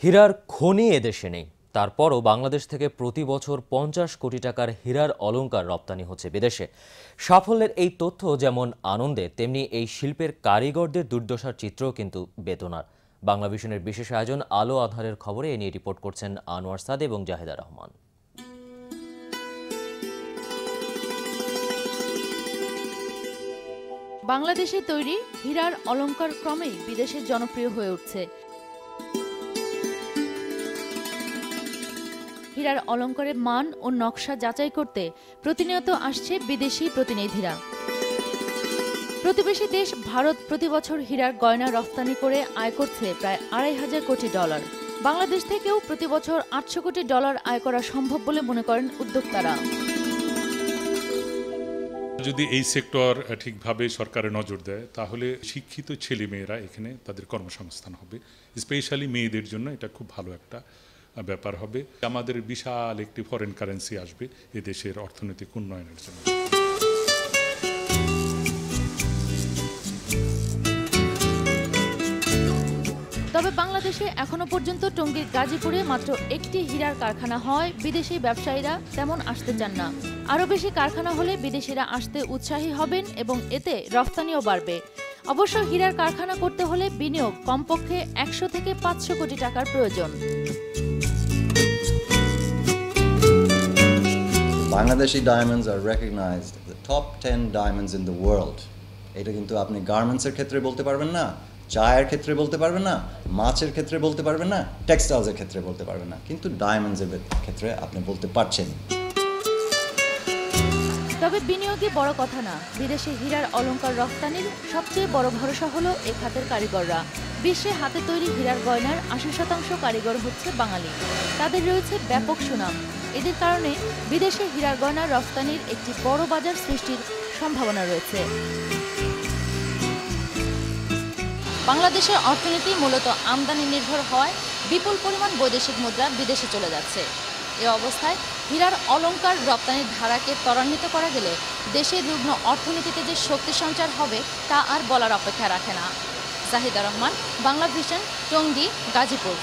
হীরার খনি এদেশে নেই, তারপরও বাংলাদেশ থেকে প্রতি বছর 50 কোটি টাকার হীরার অলংকার রপ্তানি হচ্ছে বিদেশে। সাফল্যের এই তথ্য যেমন আনন্দে, তেমনি এই শিল্পের কারিগরদের দুর্দশার চিত্রও কিন্তু বেদনার। বাংলা ভিশনের বিশেষ আয়োজন আলো আঁধারের খবরে এ নিয়ে রিপোর্ট করছেন আনোয়ার সাদ এবং জাহেদা রহমান। বাংলাদেশে তৈরি হীরার অলংকার ক্রমেই বিদেশে জনপ্রিয় হয়ে উঠছে। হীরার অলংকারের মান ও নকশা যাচাই করতে প্রতিনিয়ত আসছে বিদেশি প্রতিনিধিরা। প্রতিবেশী দেশ ভারত প্রতি বছর হীরার গয়না রফতানি করে আয় করছে প্রায় $2,500 কোটি। বাংলাদেশ থেকেও প্রতি বছর $800 কোটি আয় করা সম্ভব বলে মনে করেন উদ্যোক্তারা। যদি এই সেক্টর ঠিকভাবে সরকারের নজর দেয় তাহলে শিক্ষিত ছেলে মেয়েরা এখানে তাদের কর্মসংস্থান হবে, স্পেশালি মেয়েদের জন্য এটা খুব ভালো একটা ব্যাপার হবে। আমাদের বিশাল একটি ফরেন কারেন্সি আসবে এ দেশের অর্থনৈতিক উন্নয়নের জন্য। তবে বাংলাদেশে এখনো পর্যন্ত টঙ্গীর গাজীপুরে মাত্র একটি হীরার কারখানা হয়। বিদেশি ব্যবসায়ীরা তেমন আসতে চান না। আরও বেশি কারখানা হলে বিদেশিরা আসতে উৎসাহী হবেন এবং এতে রফতানিও বাড়বে। অবশ্য হীরার কারখানা করতে হলে বিনিয়োগ কমপক্ষে 100 থেকে 500 কোটি টাকার প্রয়োজন। Bangladeshi diamonds are recognized the top 10 diamonds in the world. এটা কিন্তু আপনি গার্মেন্টসের ক্ষেত্রে বলতে পারবেন না, চায়ের ক্ষেত্রে বলতে পারবেন না, মাছের ক্ষেত্রে বলতে পারবেন না, টেক্সটাইলসের ক্ষেত্রে বলতে পারবেন না, কিন্তু ডায়মন্ডসের ক্ষেত্রে আপনি বলতে পারছেন। তবে বিনিয়োগে বড় কথা না, বিদেশে হীরার অলংকার রফতানির সবচেয়ে বড় ভরসা হলো এ খাতের কারিগররা। বিশ্বে হাতে তৈরি হীরার গয়নার 80% কারিগর হচ্ছে বাঙালি। তাদের রয়েছে ব্যাপক সুনাম। এদের কারণে বিদেশে হীরার গয়নার রফতানির একটি বড় বাজার সৃষ্টির সম্ভাবনা রয়েছে। বাংলাদেশের অর্থনীতি মূলত আমদানি নির্ভর হওয়ায় বিপুল পরিমাণ বৈদেশিক মুদ্রা বিদেশে চলে যাচ্ছে। এ অবস্থায় হীরার অলংকার রপ্তানির ধারাকে ত্বরান্বিত করা গেলে দেশের রুগ্ন অর্থনীতিতে যে শক্তি সঞ্চার হবে তা আর বলার অপেক্ষা রাখে না। জাহেদা রহমান, বাংলা ভিশন, টঙ্গী, গাজীপুর।